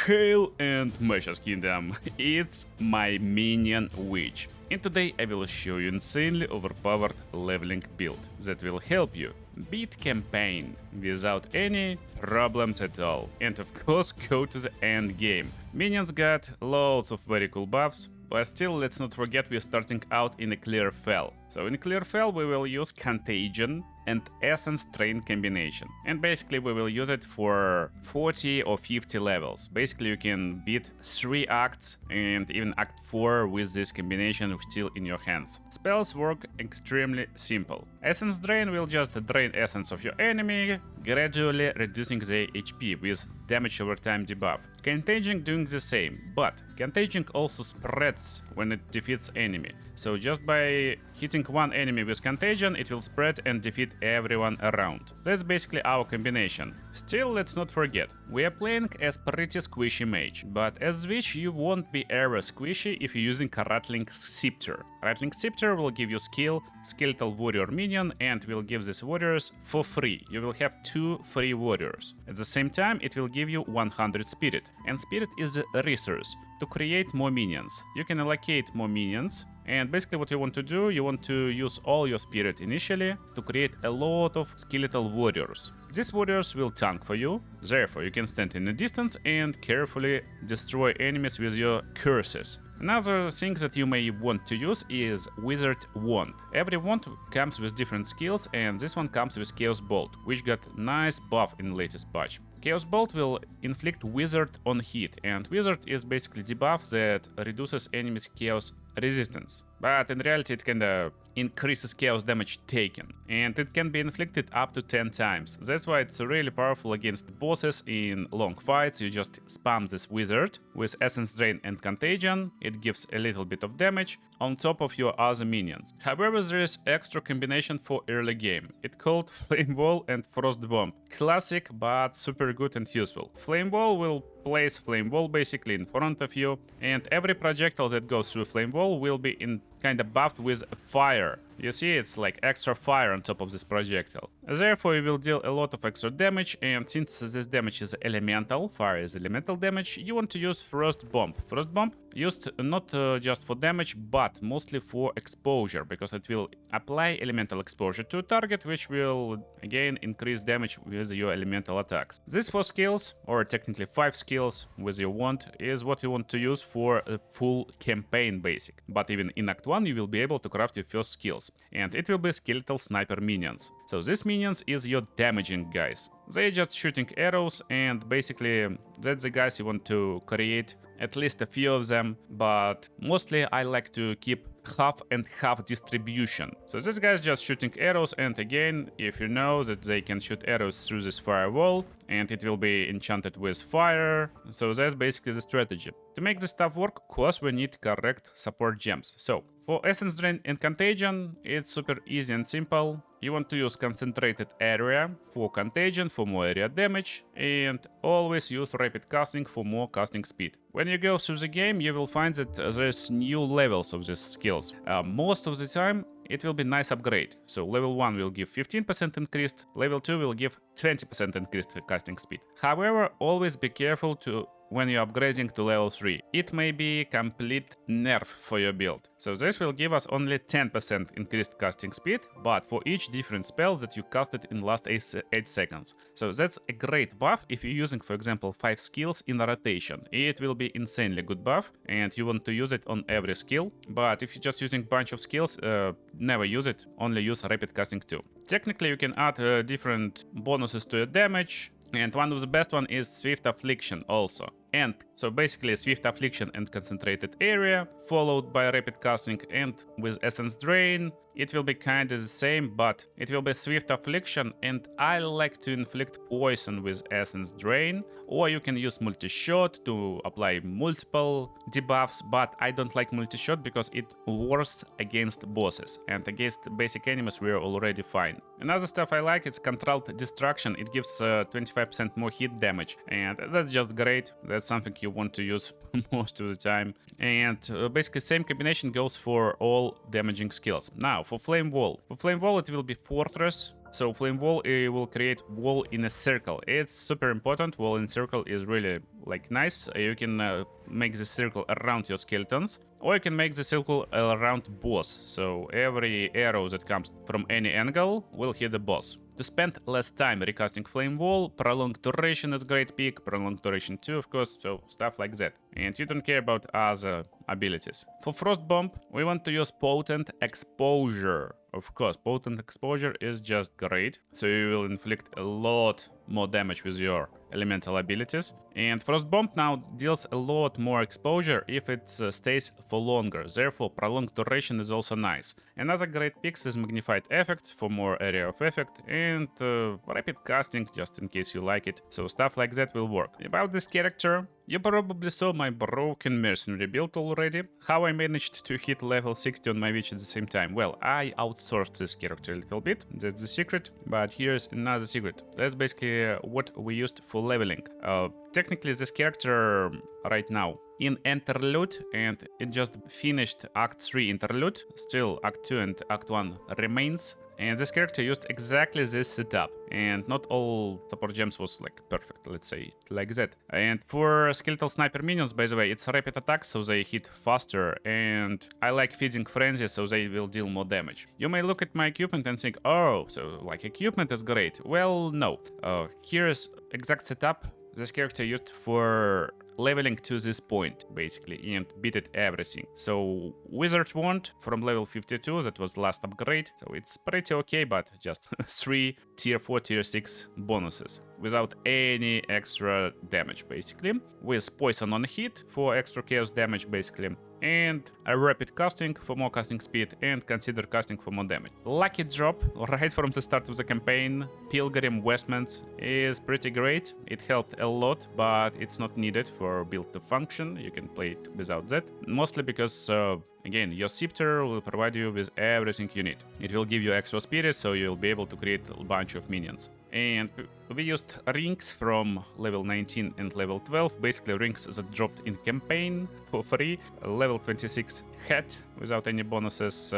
Hail and Mesha's Kingdom, it's my Minion Witch. And today I will show you insanely overpowered leveling build that will help you beat campaign without any problems at all. And of course go to the end game. Minions got loads of very cool buffs, but still let's not forget we're starting out in a clear fell. So in clear fell we will use Contagion and Essence Train combination. And basically we will use it for 40 or 50 levels. Basically you can beat 3 acts and even act 4 with this combination still in your hands. Spells work extremely simple. Essence Drain will just drain essence of your enemy, gradually reducing their HP with damage over time debuff. Contagion doing the same, but Contagion also spreads when it defeats enemy. So just by hitting one enemy with Contagion, it will spread and defeat everyone around. That's basically our combination. Still, let's not forget, we are playing as pretty squishy mage, but as Witch you won't be ever squishy if you're using a Rattling Scepter. Rattling Scepter will give you skill, Skeletal Warrior Minion, and will give these warriors for free. You will have 2 free warriors. At the same time, it will give you 100 spirit, and spirit is a resource to create more minions. You can allocate more minions, and basically what you want to do, you want to use all your spirit initially to create a lot of skeletal warriors. These warriors will tank for you, therefore you can stand in a distance and carefully destroy enemies with your curses. Another thing that you may want to use is Wizard Wand. Every wand comes with different skills, and this one comes with Chaos Bolt, which got nice buff in the latest patch. Chaos Bolt will inflict Wizard on hit, and Wizard is basically debuff that reduces enemies' chaos resistance. But in reality it kinda increases chaos damage taken, and it can be inflicted up to 10 times. That's why it's really powerful against bosses in long fights. You just spam this wizard with Essence Drain and Contagion. It gives a little bit of damage on top of your other minions. However, there is extra combination for early game. It's called Flame Wall and Frost Bomb. Classic but super good and useful. Flame Wall will place Flame Wall basically in front of you, and every projectile that goes through Flame Wall will be in kinda buffed with fire. You see, it's like extra fire on top of this projectile. Therefore, you will deal a lot of extra damage, and since this damage is elemental, fire is elemental damage, you want to use Frost Bomb. Frost Bomb used not just for damage, but mostly for exposure, because it will apply elemental exposure to a target, which will again increase damage with your elemental attacks. These 4 skills, or technically 5 skills with your wand, is what you want to use for a full campaign basic. But even in Act 1 you will be able to craft your first skills, and it will be skeletal sniper minions. So these minions is your damaging guys. They're just shooting arrows, and basically that's the guys you want to create at least a few of them, but mostly I like to keep half and half distribution. So this guy's just shooting arrows, and again, if you know that they can shoot arrows through this firewall, and it will be enchanted with fire, so that's basically the strategy. To make this stuff work, of course, we need correct support gems. So for Essence Drain and Contagion, it's super easy and simple. You want to use Concentrated Area for Contagion for more area damage, and always use Rapid Casting for more casting speed. When you go through the game, you will find that there's new levels of these skills. Most of the time it will be nice upgrade. So level 1 will give 15% increased, level 2 will give 20% increased casting speed. However, always be careful when you're upgrading to level 3. It may be complete nerf for your build. So this will give us only 10% increased casting speed, but for each different spell that you casted in last 8 seconds. So that's a great buff if you're using, for example, 5 skills in a rotation. It will be insanely good buff, and you want to use it on every skill. But if you're just using bunch of skills, never use it, only use Rapid Casting too. Technically you can add different bonuses to your damage, and one of the best one is Swift Affliction also. And so basically Swift Affliction and Concentrated Area, followed by Rapid Casting, and with Essence Drain, it will be kinda the same, but it will be Swift Affliction, and I like to inflict poison with Essence Drain, or you can use Multi-Shot to apply multiple debuffs, but I don't like Multi-Shot because it works against bosses, and against basic enemies we're already fine. Another stuff I like is Controlled Destruction. It gives 25% more hit damage, and that's just great. That's something you want to use most of the time. And basically same combination goes for all damaging skills. Now for Flame Wall. For Flame Wall it will be Fortress, So flame wall, it will create wall in a circle. It's super important. Wall in circle is really like nice. You can make the circle around your skeletons, or you can make the circle around boss. So every arrow that comes from any angle will hit the boss. To spend less time recasting flame wall, prolonged duration is great pick, prolonged duration too, of course, so stuff like that. And you don't care about other abilities. For frost bomb, we want to use potent exposure. Of course, potent exposure is just great, so you will inflict a lot more damage with your elemental abilities. And frost bomb now deals a lot more exposure if it stays for longer, therefore prolonged duration is also nice. Another great pick is magnified effect for more area of effect, and rapid casting just in case you like it, so stuff like that will work. About this character, you probably saw my broken mercenary build already. How I managed to hit level 60 on my witch at the same time? Well, I outsourced this character a little bit, that's the secret, but here's another secret. That's basically what we used for leveling. Technically this character right now in interlude, and it just finished Act 3 interlude, still Act 2 and Act 1 remains. And this character used exactly this setup, and not all support gems was like perfect, let's say it like that. And for skeletal sniper minions, by the way, it's rapid attack, so they hit faster, and I like feeding frenzy, so they will deal more damage. You may look at my equipment and think, oh, so like equipment is great. Well, no. Here's exact setup this character used for leveling to this point, basically, and beat it everything. So Wizard Wand from level 52, that was last upgrade, so it's pretty okay, but just 3 tier 4, tier 6 bonuses, without any extra damage, basically. With Poison on hit for extra chaos damage, basically. And a rapid casting for more casting speed, and consider casting for more damage. Lucky drop right from the start of the campaign, Pilgrim Vestments, is pretty great. It helped a lot, but it's not needed for build to function. You can play it without that, mostly because again, your scepter will provide you with everything you need. It will give you extra spirit, so you'll be able to create a bunch of minions. And we used rings from level 19 and level 12, basically rings that dropped in campaign for free, level 26 hat without any bonuses,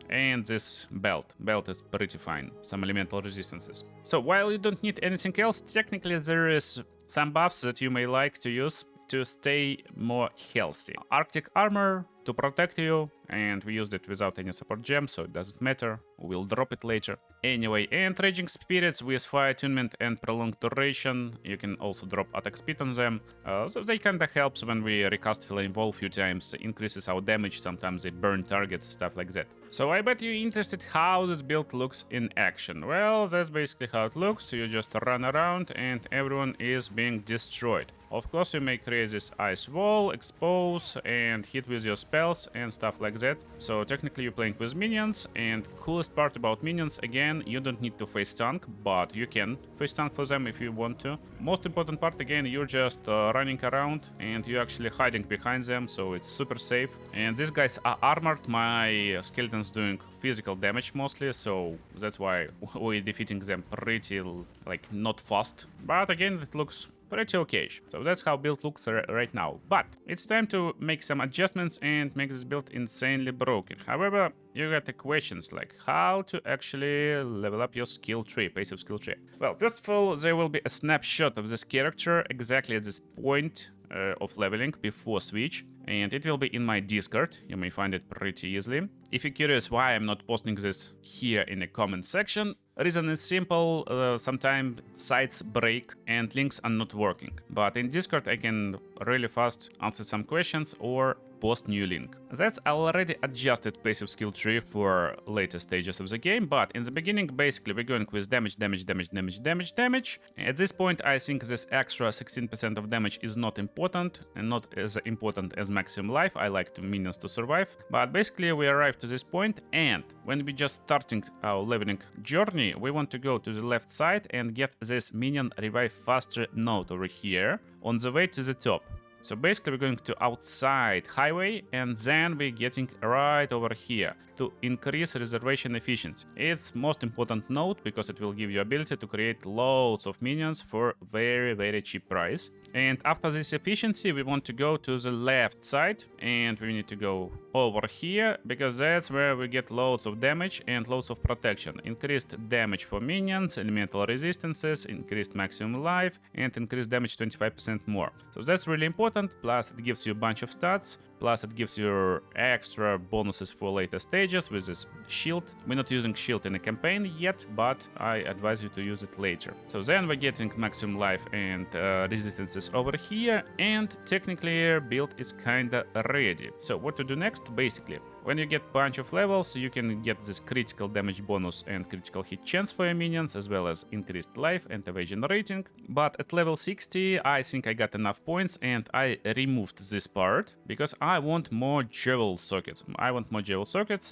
and this belt. Belt is pretty fine, some elemental resistances. So while you don't need anything else, technically there is some buffs that you may like to use to stay more healthy. Arctic armor to protect you, and we used it without any support gem, so it doesn't matter. We'll drop it later. Anyway, and Raging Spirits with fire attunement and prolonged duration. You can also drop attack speed on them. So they kinda helps when we recast Flame Wall a few times, increases our damage, sometimes they burn targets, stuff like that. So I bet you're interested how this build looks in action. Well, that's basically how it looks. You just run around and everyone is being destroyed. Of course, you may create this ice wall, expose, and hit with your spells and stuff like that. So technically you're playing with minions, and coolest part about minions, again, you don't need to face tank, but you can face tank for them if you want to. Most important part, again, you're just running around and you're actually hiding behind them, so it's super safe. And these guys are armored, my skeletons doing physical damage mostly, so that's why we're defeating them pretty, like, not fast. But again, it looks pretty okay. So that's how build looks right now. But it's time to make some adjustments and make this build insanely broken. However, you got the questions like how to actually level up your skill tree, passive skill tree. Well, first of all, there will be a snapshot of this character exactly at this point of leveling before switch, and it will be in my Discord. You may find it pretty easily. If you're curious why I'm not posting this here in the comment section, reason is simple. Sometimes sites break and links are not working, but in Discord I can really fast answer some questions or post new link. That's already adjusted passive skill tree for later stages of the game, but in the beginning basically we're going with damage, damage, damage, damage, damage, damage. At this point I think this extra 16% of damage is not important, and not as important as maximum life. I like minions to survive, but basically we arrived to this point, and when we just starting our leveling journey, we want to go to the left side and get this minion revive faster node over here on the way to the top. So basically we're going to outside highway, and then we're getting right over here to increase reservation efficiency. It's most important node because it will give you ability to create loads of minions for very cheap price. And after this efficiency, we want to go to the left side, and we need to go over here, because that's where we get loads of damage and loads of protection. Increased damage for minions, elemental resistances, increased maximum life, and increased damage 25% more. So that's really important, plus it gives you a bunch of stats, plus it gives you extra bonuses for later stages with this shield. We're not using shield in a campaign yet, but I advise you to use it later. So then we're getting maximum life and resistances over here, and technically our build is kinda ready. So what to do next? Basically, when you get bunch of levels, you can get this critical damage bonus and critical hit chance for your minions, as well as increased life and evasion rating. But at level 60, I think I got enough points, and I removed this part because I want more jewel sockets.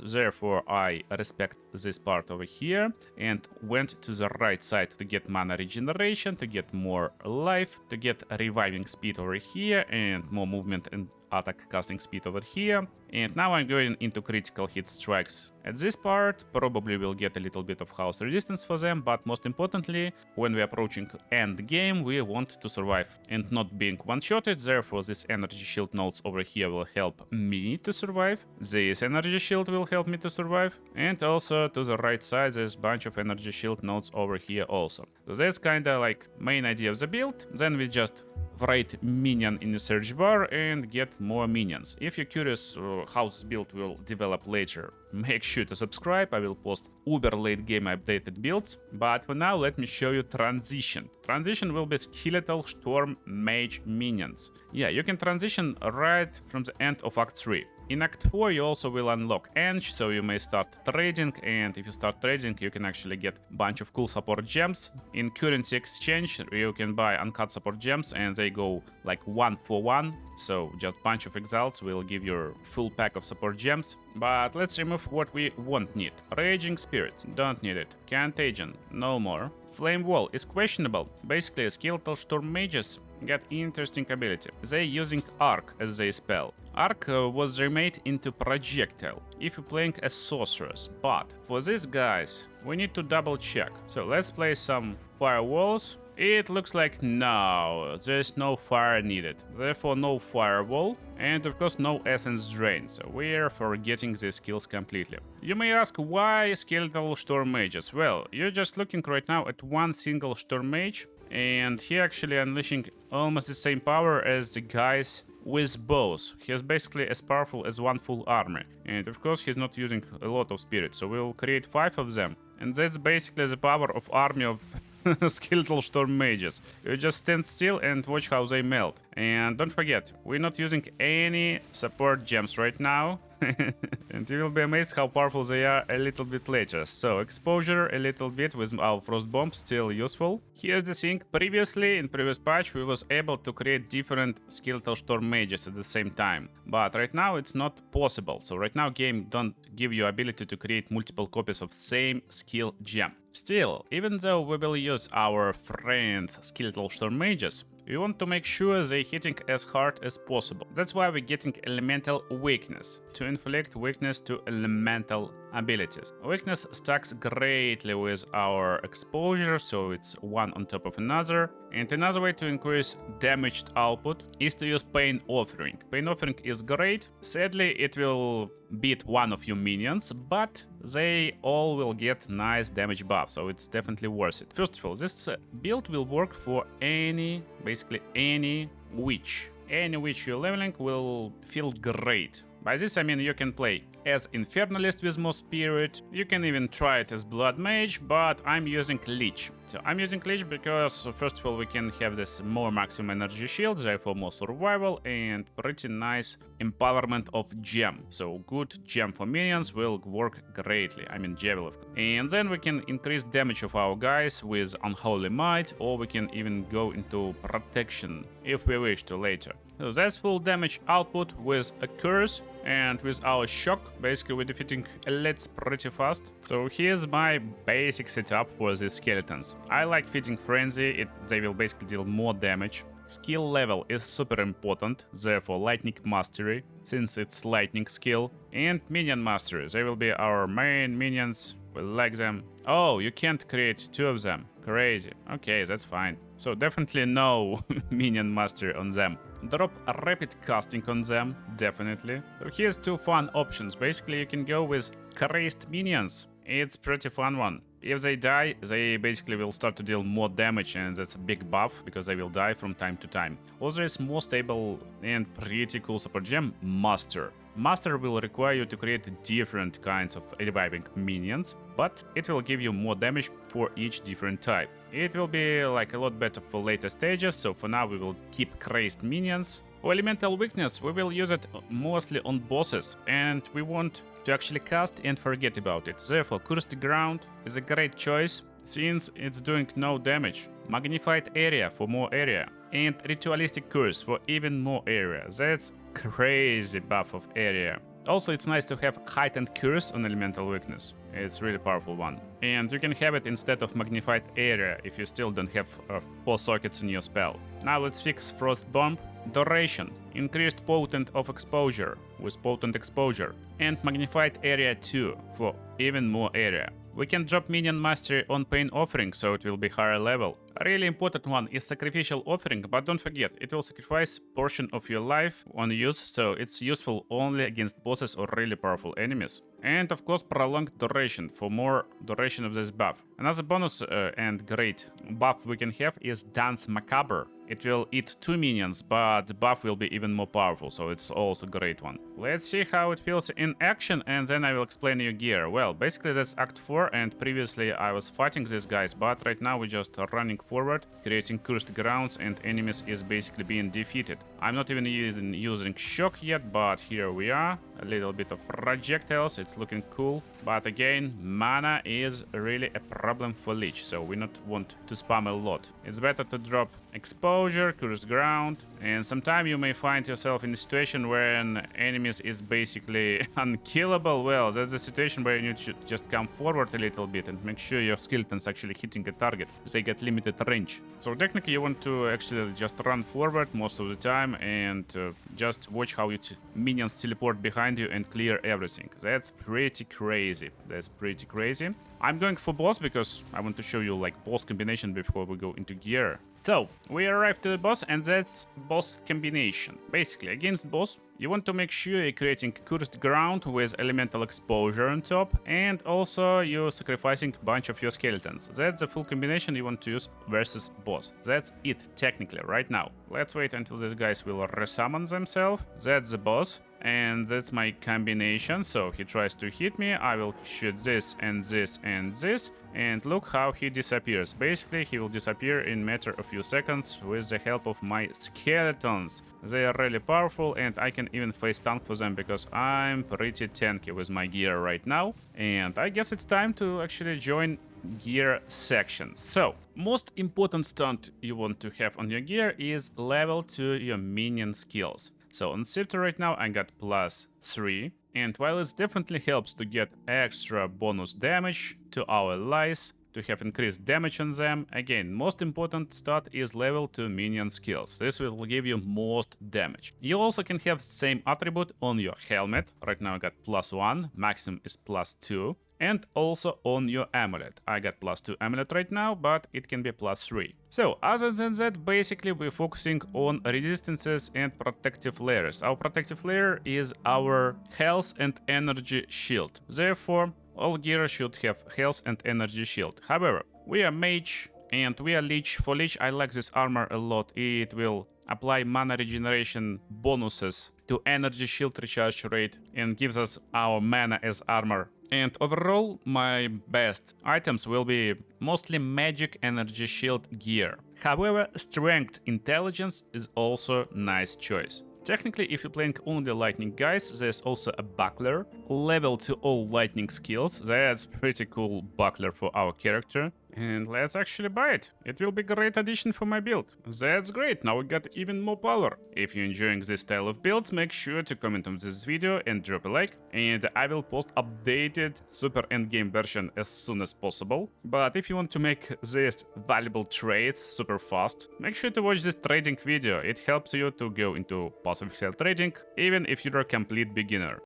Therefore I respect this part over here and went to the right side to get mana regeneration, to get more life, to get reviving speed over here, and more movement and attack casting speed over here. And now I'm going into critical hit strikes. At this part, probably we'll get a little bit of house resistance for them, but most importantly, when we're approaching end game, we want to survive and not being one-shotted. Therefore, this energy shield nodes over here will help me to survive. This energy shield will help me to survive. And also to the right side, there's a bunch of energy shield nodes over here also. So that's kinda like main idea of the build. Then we just write minion in the search bar and get more minions. If you're curious how this build will develop later, make sure to subscribe. I will post uber late game updated builds, but for now let me show you transition. Transition will be skeletal storm mage minions. Yeah, you can transition right from the end of Act 3. In Act 4 you also will unlock Eng, so you may start trading, and if you start trading you can actually get a bunch of cool support gems. In currency exchange you can buy uncut support gems, and they go like 1 for 1, so just bunch of exiles will give you a full pack of support gems. But let's remove what we won't need. Raging Spirits, don't need it. Contagion, no more. Flame Wall is questionable. Basically, skeletal storm mages get interesting ability. They're using Arc as their spell. Arc was remade into projectile if you're playing as sorcerers, but for these guys we need to double check. So let's play some firewalls. It looks like no, there's no fire needed, therefore no firewall, and of course no essence drain, so we're forgetting these skills completely. You may ask why skeletal storm mages? Well, you're just looking right now at one single storm mage, and he actually unleashing almost the same power as the guys with bows. He's basically as powerful as one full army, and of course he's not using a lot of spirits, so we'll create 5 of them, and that's basically the power of army of skeletal storm mages. You just stand still and watch how they melt. And don't forget, we're not using any support gems right now. And you will be amazed how powerful they are a little bit later. So exposure a little bit with our frost bomb still useful. Here's the thing, previously in previous patch we was able to create different skeletal storm mages at the same time, but right now it's not possible. So right now game don't give you ability to create multiple copies of same skill gem. Still, even though we will use our friend skeletal storm mages, we want to make sure they're hitting as hard as possible. That's why we're getting elemental weakness, to inflict weakness to elemental abilities. Weakness stacks greatly with our exposure, so it's one on top of another. And another way to increase damaged output is to use Pain Offering. Pain Offering is great. Sadly, it will beat one of your minions, but they all will get nice damage buff, so it's definitely worth it. First of all, this build will work for basically any witch. Any witch you're leveling will feel great. By this I mean you can play as Infernalist with more spirit, you can even try it as Blood Mage, but I'm using Lich. So I'm using Lich because first of all we can have this more maximum energy shield, therefore more survival and pretty nice empowerment of gem. So good gem for minions will work greatly, I mean Javelin. And then we can increase damage of our guys with Unholy Might, or we can even go into protection if we wish to later. So that's full damage output with a curse, and with our shock basically we're defeating elites pretty fast. So here's my basic setup for these skeletons. I like Feeding Frenzy, they will basically deal more damage. Skill level is super important, therefore Lightning Mastery, since it's lightning skill. And Minion Mastery, they will be our main minions, we like them. Oh, you can't create 2 of them. Crazy. Okay, that's fine. So definitely no minion mastery on them. Drop a rapid casting on them, definitely. So here's two fun options. Basically, you can go with crazed minions. It's pretty fun one. If they die, they basically will start to deal more damage, and that's a big buff because they will die from time to time. Also, is more stable and pretty cool super gem, Master. Master will require you to create different kinds of reviving minions, but it will give you more damage for each different type. It will be like a lot better for later stages, so for now we will keep crazed minions. For elemental weakness, we will use it mostly on bosses, and we want to actually cast and forget about it. Therefore, Cursed Ground is a great choice since it's doing no damage. Magnified Area for more area, and Ritualistic Curse for even more area. That's crazy buff of area. Also, it's nice to have Heightened Curse on elemental weakness. It's really powerful one. And you can have it instead of Magnified Area if you still don't have 4 sockets in your spell. Now let's fix Frost Bomb. Duration. Increased potent of exposure with potent exposure. And Magnified Area 2 for even more area. We can drop Minion Mastery on Pain Offering, so it will be higher level. A really important one is Sacrificial Offering, but don't forget, it will sacrifice portion of your life on use, so it's useful only against bosses or really powerful enemies. And of course, Prolonged Duration for more duration of this buff. Another bonus and great buff we can have is Dance Macabre. It will eat 2 minions, but the buff will be even more powerful, so it's also a great one. Let's see how it feels in action, and then I will explain your gear. Well, basically that's Act 4, and previously I was fighting these guys, but right now we're just running forward, creating cursed grounds, and enemies is basically being defeated. I'm not even using shock yet, but here we are. A little bit of projectiles, it's looking cool. But again, mana is really a problem for Lich, so we not want to spam a lot. It's better to drop exposure, cursed ground, and sometime you may find yourself in a situation where an enemies is basically unkillable. Well, that's the situation where you should just come forward a little bit and make sure your skeletons actually hitting a target. They get limited range. So technically you want to actually just run forward most of the time and just watch how minions teleport behind you and clear everything. That's pretty crazy. That's pretty crazy. I'm going for boss because I want to show you like boss combination before we go into gear. So, we arrived to the boss, and that's boss combination. Basically, against boss, you want to make sure you're creating cursed ground with elemental exposure on top, and also you're sacrificing a bunch of your skeletons. That's the full combination you want to use versus boss. That's it, technically, right now. Let's wait until these guys will resummon themselves. That's the boss. And that's my combination, so he tries to hit me, I will shoot this and this and this, and look how he disappears. Basically, he will disappear in a matter of few seconds with the help of my skeletons. They are really powerful, and I can even face tank for them because I'm pretty tanky with my gear right now. And I guess it's time to actually join gear section. So, most important stunt you want to have on your gear is level to your minion skills. So on Scepter right now I got +3, and while it definitely helps to get extra bonus damage to our allies, to have increased damage on them, again, most important stat is level to minion skills. This will give you most damage. You also can have same attribute on your helmet. Right now I got +1, maximum is +2. And also on your amulet. I got +2 amulet right now, but it can be +3. So, other than that, basically we're focusing on resistances and protective layers. Our protective layer is our health and energy shield. Therefore, all gear should have health and energy shield. However, we are mage and we are lich. For lich, I like this armor a lot. It will apply mana regeneration bonuses to energy shield recharge rate and gives us our mana as armor. And overall, my best items will be mostly magic energy shield gear. However, strength intelligence is also nice choice. Technically, if you're playing only lightning guys, there's also a buckler. Level to all lightning skills. That's pretty cool buckler for our character. And let's actually buy it. It will be a great addition for my build. That's great, now we got even more power. If you're enjoying this style of builds, make sure to comment on this video and drop a like. And I will post updated super endgame version as soon as possible. But if you want to make these valuable trades super fast, make sure to watch this trading video. It helps you to go into passive excel trading, even if you're a complete beginner.